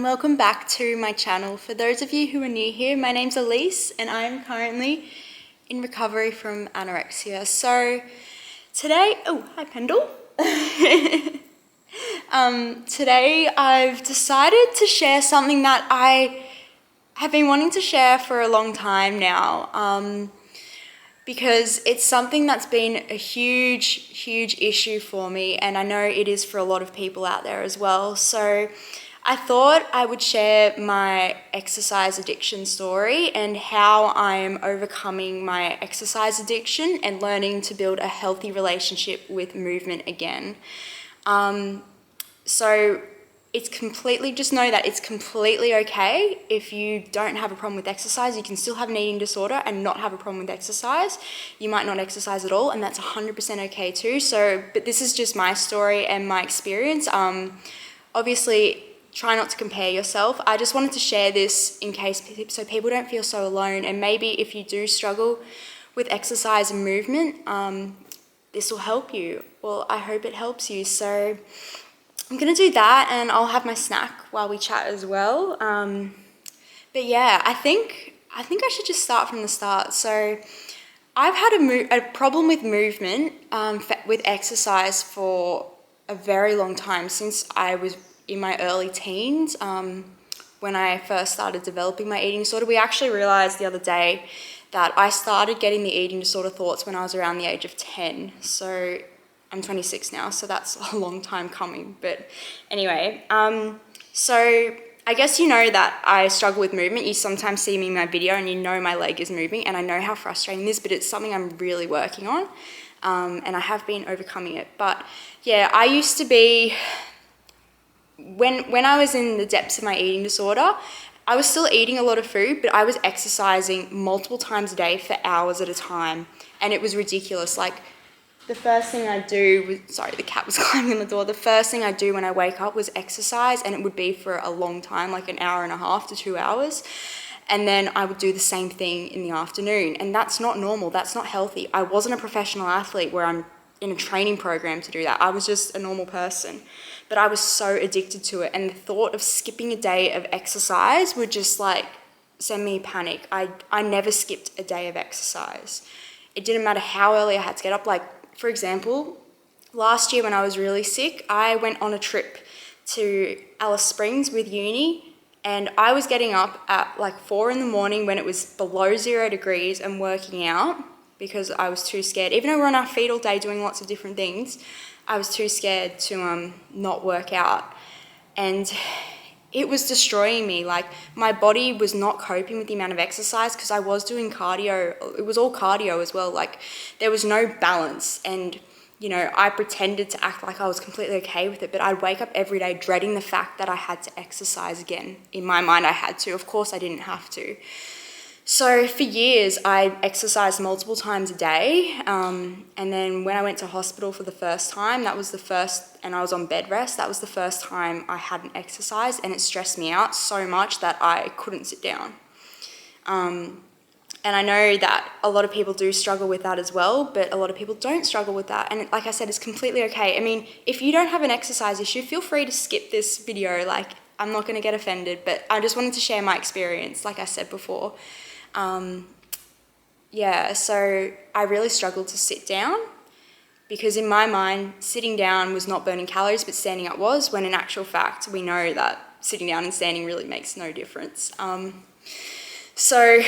welcome back to my channel. For those of you who are new here, my name's Elise and I'm currently in recovery from anorexia. So today, oh hi Pendle. Today I've decided to share something that I have been wanting to share for a long time now, because it's something that's been a huge issue for me, and I know it is for a lot of people out there as well. So I thought I would share my exercise addiction story and how I'm overcoming my exercise addiction and learning to build a healthy relationship with movement again. So it's completely, just know that it's completely okay if you don't have a problem with exercise. You can still have an eating disorder and not have a problem with exercise. You might not exercise at all, and that's 100% okay too. So, but this is just my story and my experience. Obviously, try not to compare yourself. I just wanted to share this in case, so people don't feel so alone. And maybe if you do struggle with exercise and movement, this will help you. Well, I hope it helps you. So I'm gonna do that, and I'll have my snack while we chat as well. But yeah, I think I should just start from the start. So I've had a problem with movement, with exercise for a very long time, since I was in my early teens. When I first started developing my eating disorder, we actually realized the other day that I started getting the eating disorder thoughts when I was around the age of 10. So I'm 26 now, so that's a long time coming. But anyway, so I guess you know that I struggle with movement. You sometimes see me in my video and you know my leg is moving, and I know how frustrating this, but it's something I'm really working on, and I have been overcoming it. But yeah, I used to be, when I was in the depths of my eating disorder, I was still eating a lot of food, but I was exercising multiple times a day for hours at a time, and it was ridiculous. Like, the first thing I do was, sorry, the cat was climbing on the door. The first thing I do when I wake up was exercise, and it would be for a long time, like an hour and a half to 2 hours. And then I would do the same thing in the afternoon. And that's not normal. That's not healthy. I wasn't a professional athlete where I'm in a training program to do that. I was just a normal person. But I was so addicted to it. And the thought of skipping a day of exercise would just like send me panic. I never skipped a day of exercise. It didn't matter how early I had to get up. Like, for example, last year when I was really sick, I went on a trip to Alice Springs with uni, and I was getting up at like 4 in the morning when it was below 0 degrees and working out because I was too scared. Even though we're on our feet all day doing lots of different things, I was too scared to not work out. And it was destroying me. Like, my body was not coping with the amount of exercise because I was doing cardio. It was all cardio as well. Like, there was no balance. And, you know, I pretended to act like I was completely okay with it, but I'd wake up every day dreading the fact that I had to exercise again. In my mind, I had to. Of course, I didn't have to. So for years, I exercised multiple times a day. And then when I went to hospital for the first time, that was the first, and I was on bed rest, that was the first time I hadn't exercised, and it stressed me out so much that I couldn't sit down. And I know that a lot of people do struggle with that as well, but a lot of people don't struggle with that. And like I said, it's completely okay. I mean, if you don't have an exercise issue, feel free to skip this video. Like, I'm not gonna get offended, but I just wanted to share my experience, like I said before. Yeah, so I really struggled to sit down because in my mind, sitting down was not burning calories, but standing up was, when in actual fact, we know that sitting down and standing really makes no difference. So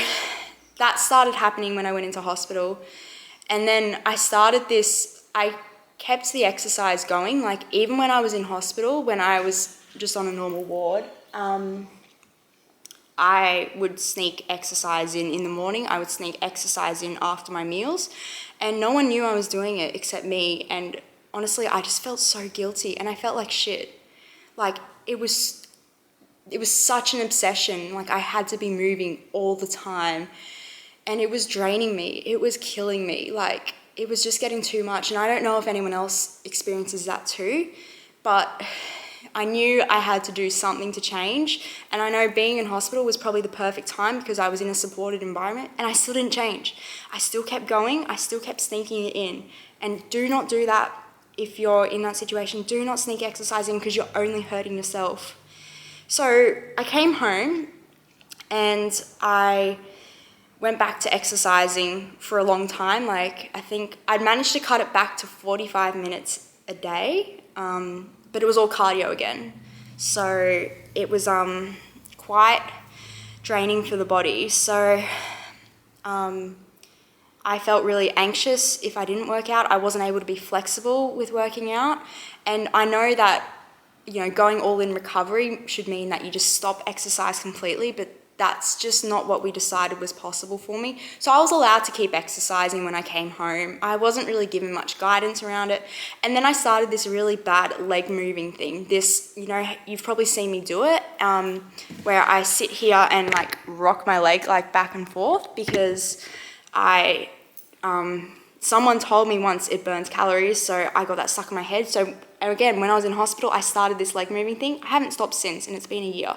that started happening when I went into hospital. And then I kept the exercise going. Like, even when I was in hospital, when I was just on a normal ward, I would sneak exercise in the morning. I would sneak exercise in after my meals, and no one knew I was doing it except me. And honestly, I just felt so guilty, and I felt like shit. Like, it was such an obsession. Like, I had to be moving all the time, and it was draining me. It was killing me. Like, it was just getting too much. And I don't know if anyone else experiences that too, but I knew I had to do something to change. And I know being in hospital was probably the perfect time because I was in a supported environment, and I still didn't change. I still kept going. I still kept sneaking it in. And do not do that if you're in that situation. Do not sneak exercise in because you're only hurting yourself. So I came home and I went back to exercising for a long time. Like, I think I'd managed to cut it back to 45 minutes a day, but it was all cardio again. So it was quite draining for the body. So I felt really anxious if I didn't work out. I wasn't able to be flexible with working out. And I know that, you know, going all in recovery should mean that you just stop exercise completely, but that's just not what we decided was possible for me. So I was allowed to keep exercising when I came home. I wasn't really given much guidance around it. And then I started this really bad leg moving thing. This, you know, you've probably seen me do it, where I sit here and like rock my leg like back and forth because someone told me once it burns calories, so I got that stuck in my head. So again, when I was in hospital, I started this leg moving thing. I haven't stopped since, and it's been a year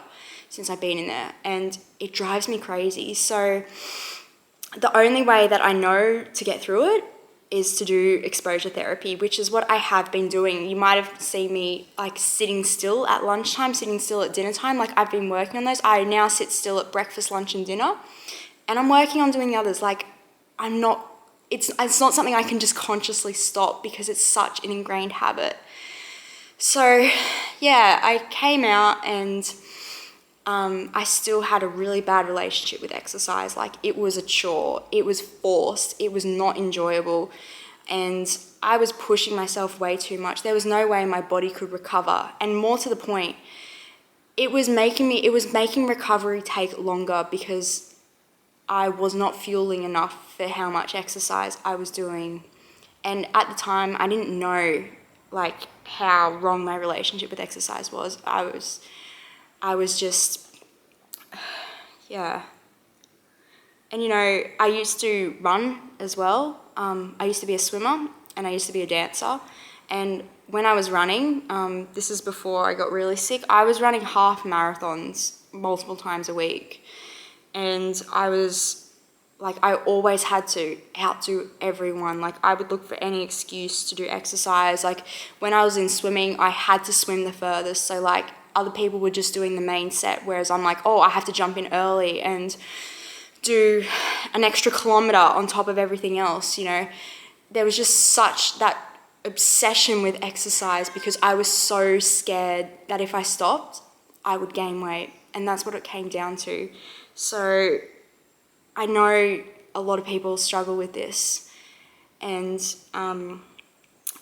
since I've been in there, and it drives me crazy. So the only way that I know to get through it is to do exposure therapy, which is what I have been doing. You might have seen me like sitting still at lunchtime, sitting still at dinner time. Like, I've been working on those. I now sit still at breakfast, lunch, and dinner, and I'm working on doing the others. Like, it's not something I can just consciously stop because it's such an ingrained habit. So yeah, I came out and I still had a really bad relationship with exercise. Like, it was a chore, it was forced, it was not enjoyable, and I was pushing myself way too much. There was no way my body could recover, and more to the point, it was making recovery take longer because I was not fueling enough for how much exercise I was doing. And at the time, I didn't know like how wrong my relationship with exercise was. I was just, yeah. And you know, I used to run as well. I used to be a swimmer and I used to be a dancer. And when I was running, this is before I got really sick, I was running half marathons multiple times a week. And I was like, I always had to outdo everyone. Like, I would look for any excuse to do exercise. Like, when I was in swimming, I had to swim the furthest. So like, other people were just doing the main set, whereas I'm like, oh, I have to jump in early and do an extra kilometer on top of everything else, you know. There was just such that obsession with exercise because I was so scared that if I stopped, I would gain weight. And that's what it came down to. So I know a lot of people struggle with this, and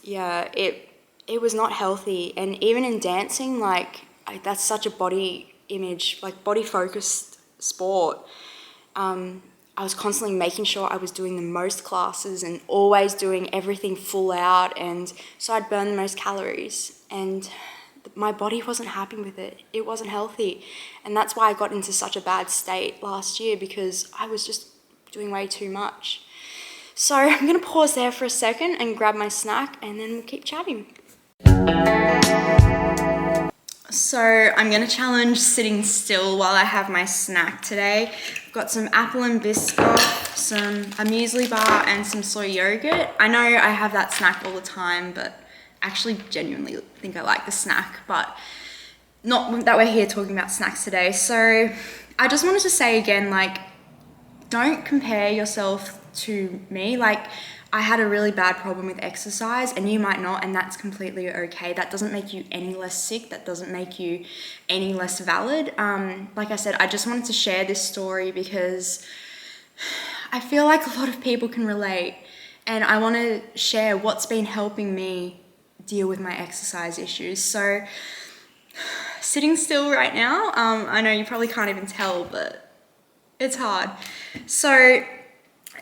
yeah, it was not healthy. And even in dancing, like, that's such a body image, like body focused sport. I was constantly making sure I was doing the most classes and always doing everything full out, and so I'd burn the most calories, and my body wasn't happy with it. It wasn't healthy, and that's why I got into such a bad state last year, because I was just doing way too much. So I'm gonna pause there for a second and grab my snack, and then we'll keep chatting. So I'm gonna challenge sitting still while I have my snack today. I've got some apple and biscuit, a muesli bar, and some soy yogurt. I know I have that snack all the time, but I actually genuinely think I like the snack, but not that we're here talking about snacks today. So I just wanted to say again, like, don't compare yourself to me. Like, I had a really bad problem with exercise, and you might not, and that's completely okay. That doesn't make you any less sick. That doesn't make you any less valid. Like I said, I just wanted to share this story because I feel like a lot of people can relate, and I want to share what's been helping me deal with my exercise issues. So sitting still right now, I know you probably can't even tell, but it's hard. So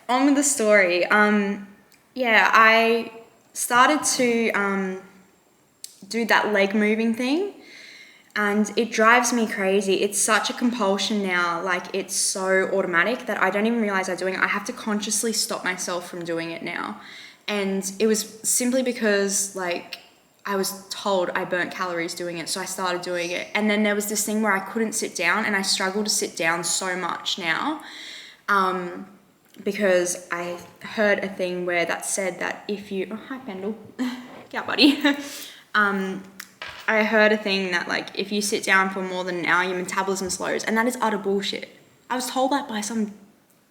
on with the story. Yeah, I started to do that leg moving thing, and it drives me crazy. It's such a compulsion now. Like, it's so automatic that I don't even realize I'm doing it. I have to consciously stop myself from doing it now. And it was simply because, like, I was told I burnt calories doing it, so I started doing it. And then there was this thing where I couldn't sit down, and I struggle to sit down so much now, because I heard a thing where that said that if you, oh, hi Pendle, yeah buddy, I heard a thing that like if you sit down for more than an hour, your metabolism slows, and that is utter bullshit. I was told that by some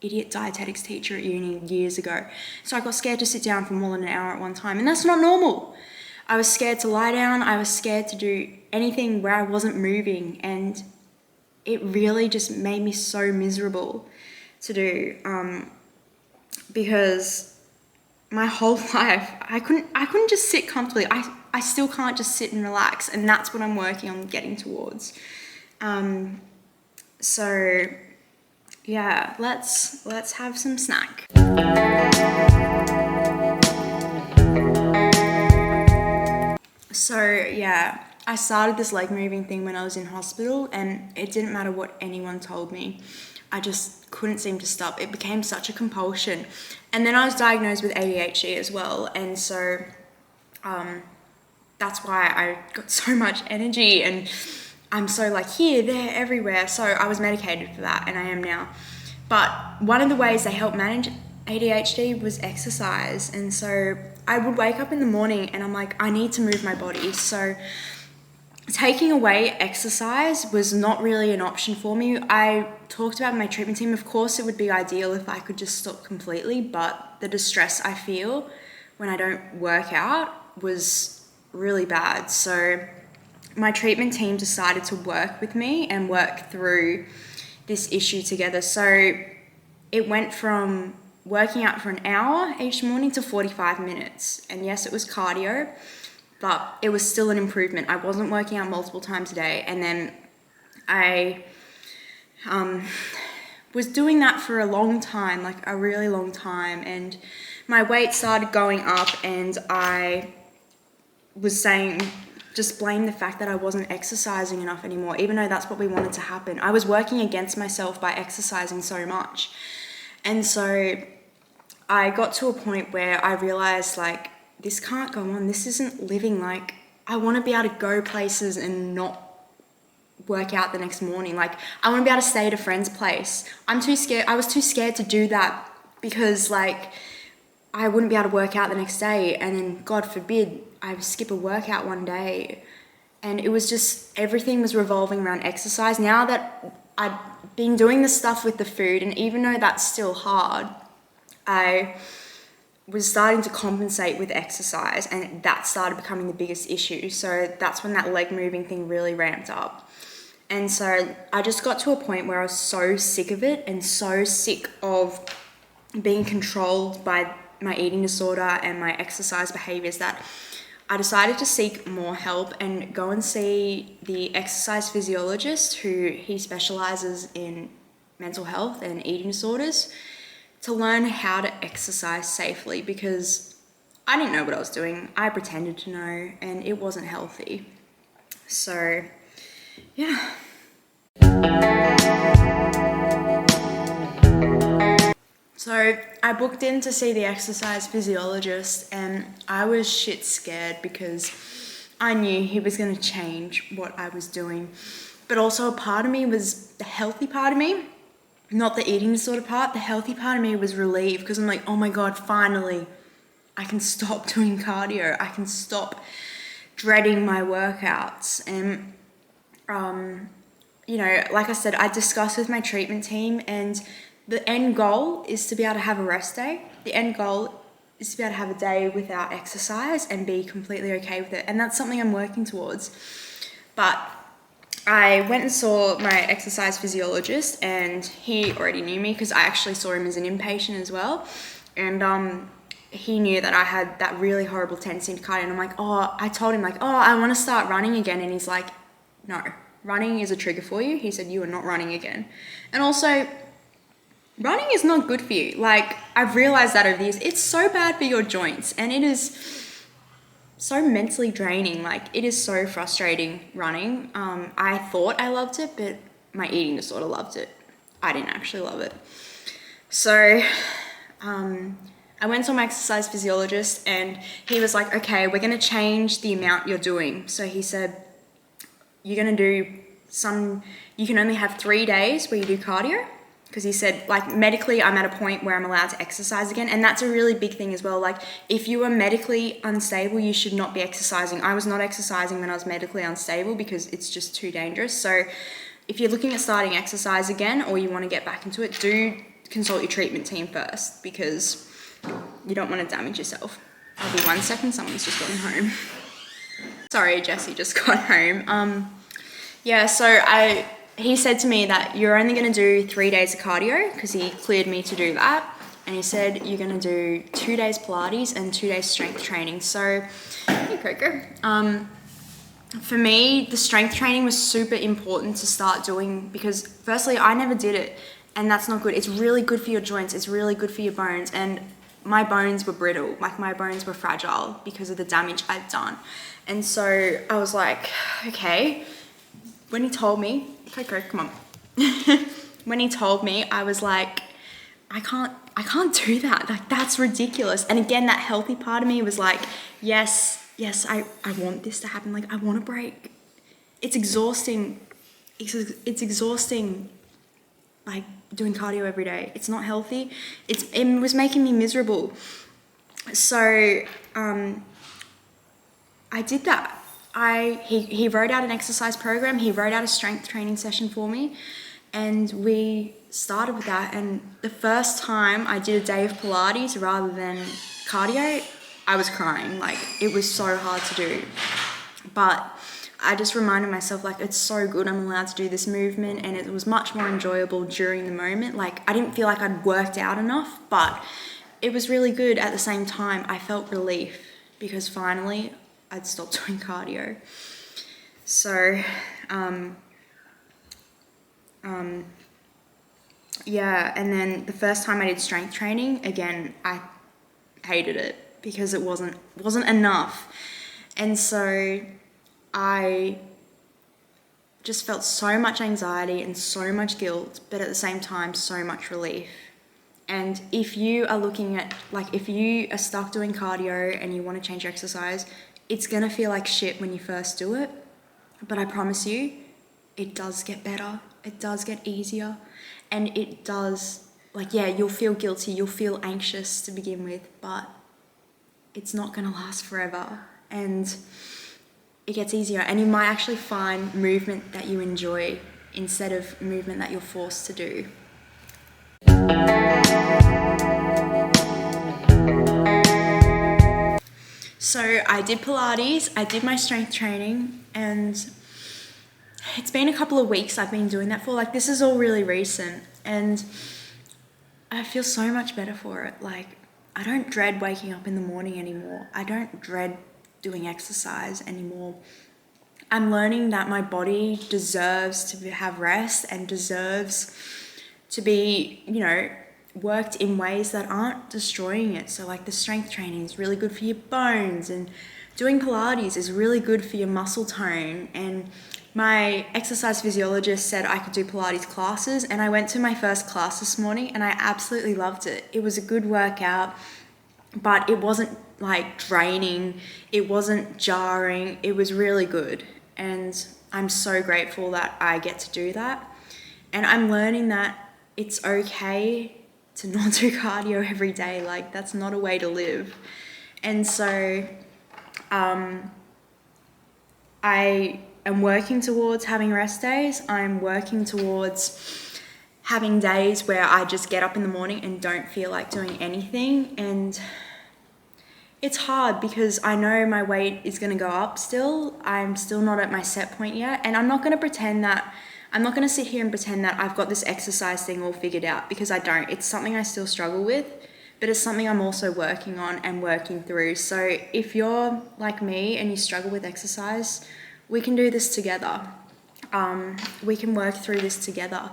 idiot dietetics teacher at uni years ago. So I got scared to sit down for more than an hour at one time, and that's not normal. I was scared to lie down. I was scared to do anything where I wasn't moving, and it really just made me so miserable to do, because my whole life I couldn't just sit comfortably. I still can't just sit and relax, and that's what I'm working on getting towards. So yeah, let's have some snack. So yeah, I started this leg moving thing when I was in hospital, and it didn't matter what anyone told me. I just couldn't seem to stop. It became such a compulsion. And then I was diagnosed with ADHD as well, and so that's why I got so much energy, and I'm so like here, there, everywhere. So I was medicated for that, and I am now. But one of the ways they help manage ADHD was exercise, and so I would wake up in the morning and I'm like, I need to move my body. So taking away exercise was not really an option for me. I talked about my treatment team. Of course, it would be ideal if I could just stop completely, but the distress I feel when I don't work out was really bad. So my treatment team decided to work with me and work through this issue together. So it went from working out for an hour each morning to 45 minutes. And yes, it was cardio, but it was still an improvement. I wasn't working out multiple times a day. And then I was doing that for a long time, like a really long time. And my weight started going up, and I was saying, just blame the fact that I wasn't exercising enough anymore, even though that's what we wanted to happen. I was working against myself by exercising so much. And so I got to a point where I realized, like, this can't go on. This isn't living. Like, I want to be able to go places and not work out the next morning. Like, I want to be able to stay at a friend's place. I'm too scared. I was too scared to do that because, like, I wouldn't be able to work out the next day, and then God forbid I would skip a workout one day. And it was just, everything was revolving around exercise. Now that I'd been doing the stuff with the food, and even though that's still hard, I was starting to compensate with exercise, and that started becoming the biggest issue. So that's when that leg moving thing really ramped up. And so I just got to a point where I was so sick of it, and so sick of being controlled by my eating disorder and my exercise behaviors, that I decided to seek more help and go and see the exercise physiologist, who he specializes in mental health and eating disorders, to learn how to exercise safely, because I didn't know what I was doing. I pretended to know, and it wasn't healthy. So yeah. So I booked in to see the exercise physiologist, and I was shit scared because I knew he was going to change what I was doing. But also a part of me was the healthy part of me, not the eating disorder part. The healthy part of me was relieved, because I'm like, oh my God, finally, I can stop doing cardio. I can stop dreading my workouts. And, you know, like I said, I discussed with my treatment team, and the end goal is to be able to have a rest day. The end goal is to be able to have a day without exercise and be completely okay with it. And that's something I'm working towards. But I went and saw my exercise physiologist, and he already knew me because I actually saw him as an inpatient as well. And he knew that I had that really horrible tendency to cardio. And I'm like, I told him, like, I want to start running again. And he's like, no, running is a trigger for you. He said, you are not running again. And also, running is not good for you. Like, I've realized that over the years. It's so bad for your joints, and it is so mentally draining. Like, it is so frustrating running. I thought I loved it, but my eating disorder loved it. I didn't actually love it. So I went to my exercise physiologist, and he was like, okay, we're going to change the amount you're doing. So he said, you're going to do you can only have 3 days where you do cardio, because he said, like, medically I'm at a point where I'm allowed to exercise again, and that's a really big thing as well. Like, if you are medically unstable, you should not be exercising. I was not exercising when I was medically unstable because it's just too dangerous. So if you're looking at starting exercise again, or you want to get back into it, do consult your treatment team first, because you don't want to damage yourself. I'll be 1 second, someone's just gotten home. Sorry, Jesse just got home. Yeah, so he said to me that you're only going to do 3 days of cardio, because he cleared me to do that. And he said you're going to do 2 days Pilates and 2 days strength training. So, hey, Coco. For me, the strength training was super important to start doing, because firstly, I never did it, and that's not good. It's really good for your joints. It's really good for your bones. And my bones were brittle, like my bones were fragile because of the damage I'd done. And so I was like, okay. When he told me, Coco, come on. When he told me, I was like, I can't do that. Like, that's ridiculous. And again, that healthy part of me was like, yes, I want this to happen. Like, I want a break. It's exhausting. It's exhausting, like, doing cardio every day. It's not healthy. It was making me miserable. So I did that. He wrote out an exercise program. He wrote out a strength training session for me, and we started with that. And the first time I did a day of Pilates rather than cardio, I was crying. Like, it was so hard to do. But I just reminded myself, like, it's so good. I'm allowed to do this movement, and it was much more enjoyable during the moment. Like, I didn't feel like I'd worked out enough, but it was really good at the same time. I felt relief because finally I'd stopped doing cardio. So, yeah, and then the first time I did strength training, again, I hated it because it wasn't enough. And so I just felt so much anxiety and so much guilt, but at the same time, so much relief. And if you are looking at, like, if you are stuck doing cardio and you want to change your exercise, it's going to feel like shit when you first do it. But I promise you, it does get better. It does get easier. And it does, like, yeah, you'll feel guilty. You'll feel anxious to begin with, but it's not going to last forever. And it gets easier. And you might actually find movement that you enjoy instead of movement that you're forced to do. So I did Pilates, I did my strength training, and it's been a couple of weeks I've been doing that for. Like, this is all really recent, and I feel so much better for it. Like, I don't dread waking up in the morning anymore. I don't dread doing exercise anymore. I'm learning that my body deserves to have rest and deserves to be, worked in ways that aren't destroying it. So, like, the strength training is really good for your bones, and doing Pilates is really good for your muscle tone. And my exercise physiologist said I could do Pilates classes, and I went to my first class this morning and I absolutely loved it. It was a good workout, but it wasn't like draining, it wasn't jarring, it was really good. And I'm so grateful that I get to do that. And I'm learning that it's okay to not do cardio every day. Like, that's not a way to live. And so I am working towards having rest days. I'm working towards having days where I just get up in the morning and don't feel like doing anything. And it's hard because I know my weight is going to go up still. I'm still not at my set point yet. And I'm not going to sit here and pretend that I've got this exercise thing all figured out, because I don't. It's something I still struggle with, but it's something I'm also working on and working through. So if you're like me and you struggle with exercise, we can do this together. We can work through this together.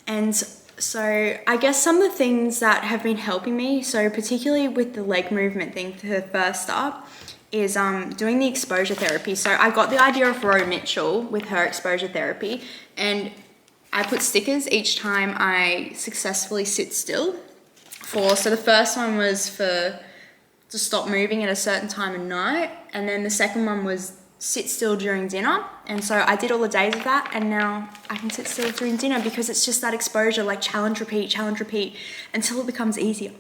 And so I guess some of the things that have been helping me, so particularly with the leg movement thing for first up, is doing the exposure therapy. So I got the idea of Ro Mitchell with her exposure therapy, and I put stickers each time I successfully sit still. So the first one was to stop moving at a certain time of night, and then the second one was sit still during dinner. And so I did all the days of that, and now I can sit still during dinner because it's just that exposure, like challenge, repeat, until it becomes easier.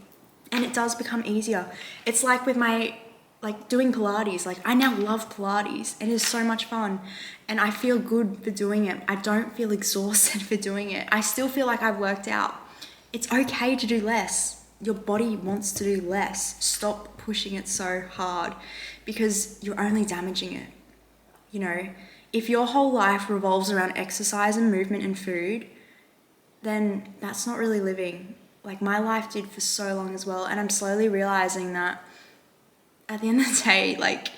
And it does become easier. It's like with my, like doing Pilates, like I now love Pilates. It is so much fun and I feel good for doing it. I don't feel exhausted for doing it. I still feel like I've worked out. It's okay to do less. Your body wants to do less. Stop pushing it so hard because you're only damaging it. You know, if your whole life revolves around exercise and movement and food, then that's not really living. Like my life did for so long as well. And I'm slowly realizing that at the end of the day, like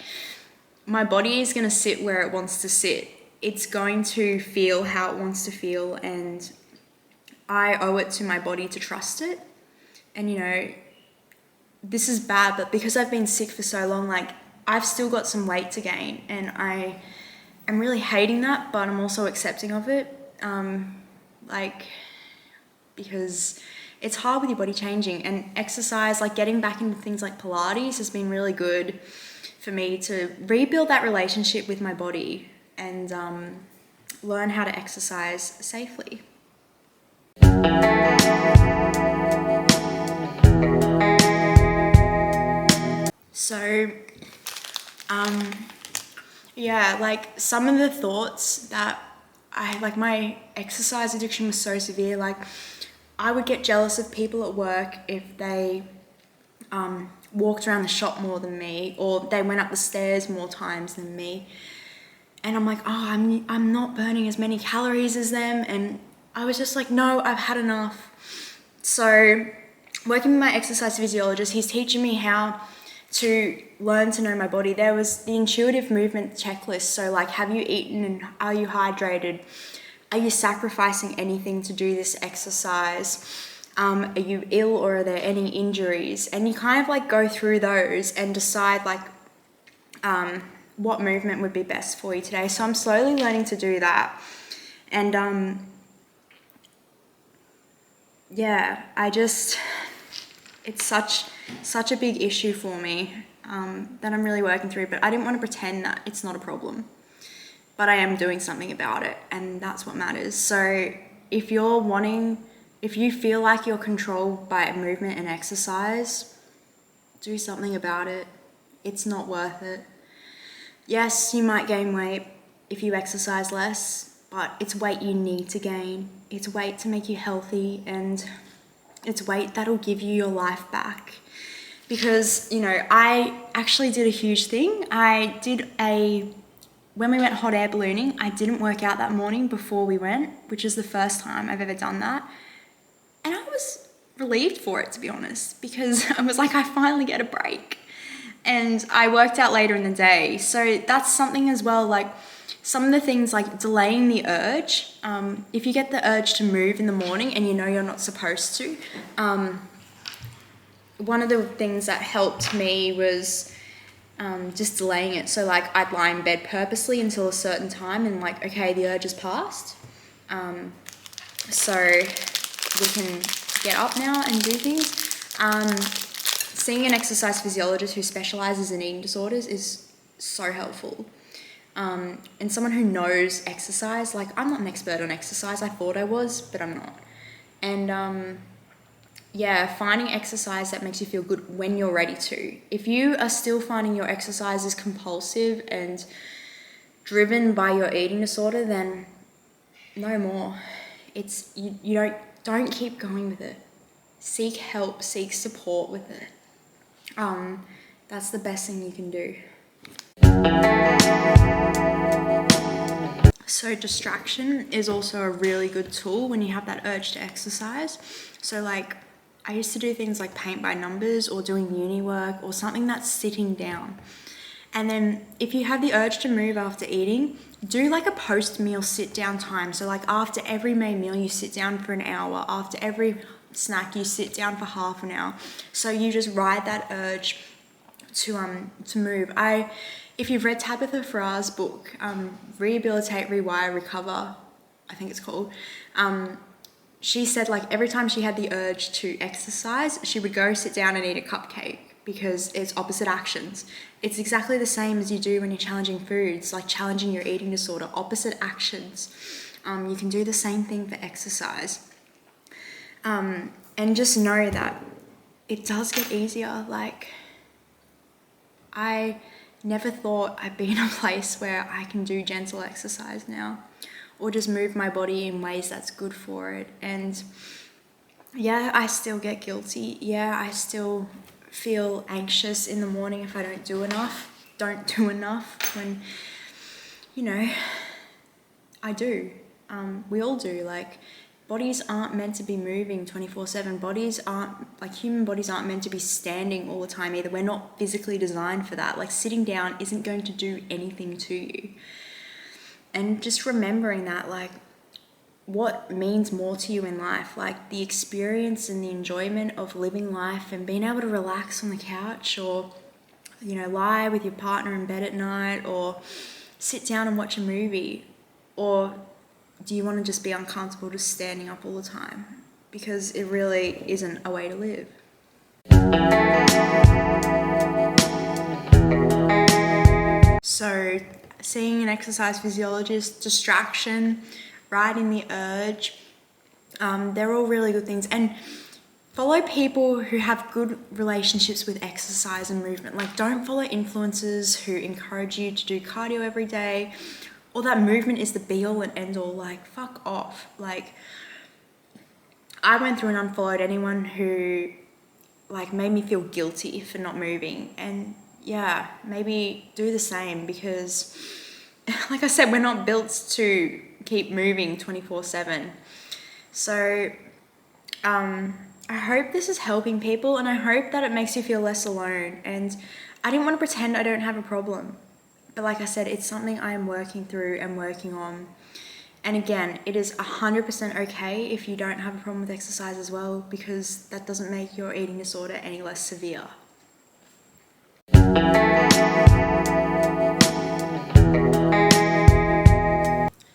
my body is going to sit where it wants to sit. It's going to feel how it wants to feel. And I owe it to my body to trust it. And you know, this is bad, but because I've been sick for so long, like I've still got some weight to gain and I am really hating that, but I'm also accepting of it. Because it's hard with your body changing, and exercise, like getting back into things like Pilates has been really good for me to rebuild that relationship with my body and learn how to exercise safely. So, yeah, like some of the thoughts that my exercise addiction was so severe, like I would get jealous of people at work if they walked around the shop more than me, or they went up the stairs more times than me. And I'm like, oh, I'm not burning as many calories as them. And I was just like, no, I've had enough. So working with my exercise physiologist, he's teaching me how to learn to know my body. There was the intuitive movement checklist. So like, have you eaten and are you hydrated? Are you sacrificing anything to do this exercise? Are you ill or are there any injuries? And you kind of like go through those and decide like what movement would be best for you today. So I'm slowly learning to do that. And yeah, it's such a big issue for me that I'm really working through, but I didn't want to pretend that it's not a problem. But I am doing something about it, and that's what matters. So if you feel like you're controlled by movement and exercise, do something about it. It's not worth it. Yes, you might gain weight if you exercise less, but it's weight you need to gain. It's weight to make you healthy, and it's weight that'll give you your life back. Because, you know, I actually did a huge thing. When we went hot air ballooning, I didn't work out that morning before we went, which is the first time I've ever done that. And I was relieved for it, to be honest, because I was like, I finally get a break. And I worked out later in the day. So that's something as well, like some of the things like delaying the urge. If you get the urge to move in the morning and you know you're not supposed to, one of the things that helped me was just delaying it. So like I'd lie in bed purposely until a certain time and like, okay, the urge is passed. So we can get up now and do things. Seeing an exercise physiologist who specializes in eating disorders is so helpful. And someone who knows exercise, like I'm not an expert on exercise. I thought I was, but I'm not. And yeah, finding exercise that makes you feel good when you're ready to. If you are still finding your exercise is compulsive and driven by your eating disorder, then no more. It's you don't keep going with it. Seek help, seek support with it. That's the best thing you can do. So distraction is also a really good tool when you have that urge to exercise. So like I used to do things like paint by numbers or doing uni work or something that's sitting down. And then if you have the urge to move after eating, do like a post-meal sit down time. So like after every main meal, you sit down for an hour. After every snack, you sit down for half an hour. So you just ride that urge to move. If you've read Tabitha Farrar's book, Rehabilitate, Rewire, Recover, I think it's called, she said like every time she had the urge to exercise, she would go sit down and eat a cupcake. because it's opposite actions. It's exactly the same as you do when you're challenging foods, like challenging your eating disorder, opposite actions. You can do the same thing for exercise. And just know that it does get easier. Like, I never thought I'd be in a place where I can do gentle exercise now, or just move my body in ways that's good for it. And yeah, I still get guilty. Yeah, I still feel anxious in the morning if I don't do enough when, you know, I do. We all do. Like, bodies aren't meant to be moving 24/7. Human bodies aren't meant to be standing all the time either. We're not physically designed for that. Like, sitting down isn't going to do anything to you. And just remembering that, like, what means more to you in life, like the experience and the enjoyment of living life and being able to relax on the couch, or, you know, lie with your partner in bed at night, or sit down and watch a movie, or do you want to just be uncomfortable just standing up all the time? Because it really isn't a way to live. So, seeing an exercise physiologist, distraction, riding the urge, they're all really good things. And follow people who have good relationships with exercise and movement. Like, don't follow influencers who encourage you to do cardio every day, or that movement is the be all and end all. Like, fuck off. Like, I went through and unfollowed anyone who, like, made me feel guilty for not moving. And yeah, maybe do the same, because like I said, we're not built to keep moving 24/7. So I hope this is helping people, and I hope that it makes you feel less alone. And I didn't want to pretend I don't have a problem, but like I said, it's something I am working through and working on. And again, it is 100% okay if you don't have a problem with exercise as well, because that doesn't make your eating disorder any less severe.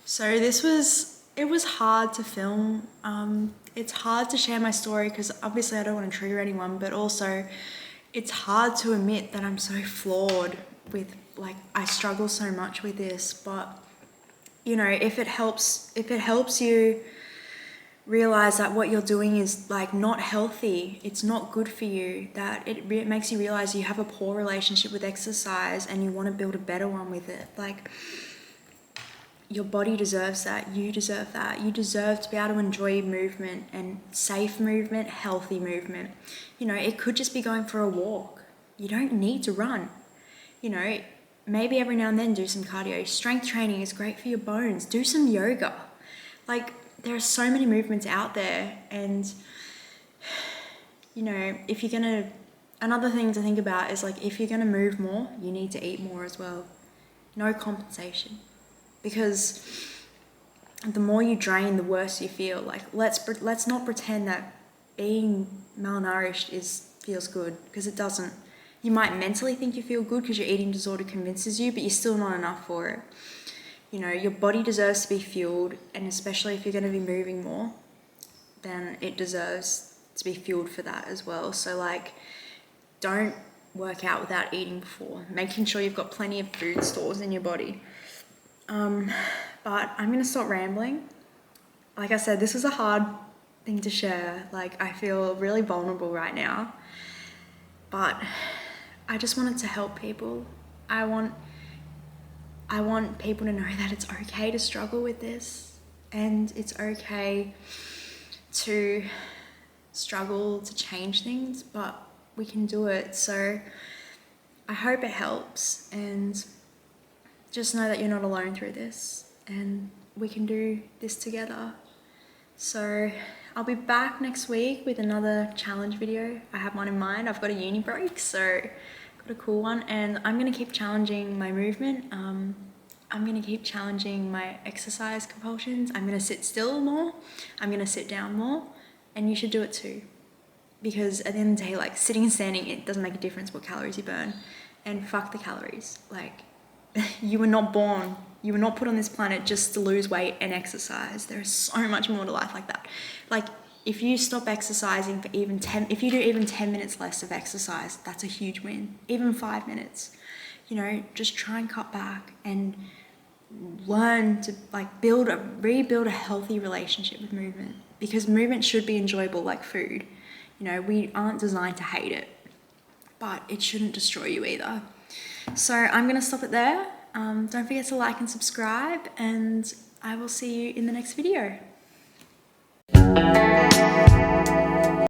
So it was hard to film. It's hard to share my story because obviously I don't want to trigger anyone, but also it's hard to admit that I'm so flawed with, like, I struggle so much with this. But, you know, if it helps you realize that what you're doing is, like, not healthy, it's not good for you, that it makes you realize you have a poor relationship with exercise and you want to build a better one with it. Like, your body deserves that. You deserve that. You deserve to be able to enjoy movement, and safe movement, healthy movement. You know, it could just be going for a walk. You don't need to run. You know, maybe every now and then do some cardio. Strength training is great for your bones. Do some yoga. Like, there are so many movements out there. And, you know, another thing to think about is, like, if you're gonna move more, you need to eat more as well. No compensation. Because the more you drain, the worse you feel. Like, let's not pretend that being malnourished feels good, because it doesn't. You might mentally think you feel good because your eating disorder convinces you, but you're still not enough for it. You know, your body deserves to be fueled, and especially if you're going to be moving more, then it deserves to be fueled for that as well. So, like, don't work out without eating before. Making sure you've got plenty of food stores in your body. But I'm going to stop rambling. Like I said, this was a hard thing to share. Like, I feel really vulnerable right now, but I just wanted to help people. I want people to know that it's okay to struggle with this, and it's okay to struggle to change things, but we can do it. So I hope it helps, and just know that you're not alone through this, and we can do this together. So I'll be back next week with another challenge video. I have one in mind. I've got a uni break, so I've got a cool one, and I'm gonna keep challenging my movement. I'm gonna keep challenging my exercise compulsions. I'm gonna sit still more. I'm gonna sit down more, and you should do it too. Because at the end of the day, like, sitting and standing, it doesn't make a difference what calories you burn. And fuck the calories. Like, you were not put on this planet just to lose weight and exercise. There is so much more to life like that. Like, if you stop exercising for even 10, if you do even 10 minutes less of exercise, that's a huge win. Even 5 minutes, you know, just try and cut back and learn to like rebuild a healthy relationship with movement, because movement should be enjoyable like food. You know, we aren't designed to hate it, but it shouldn't destroy you either. So I'm gonna stop it there. Don't forget to like and subscribe, and I will see you in the next video.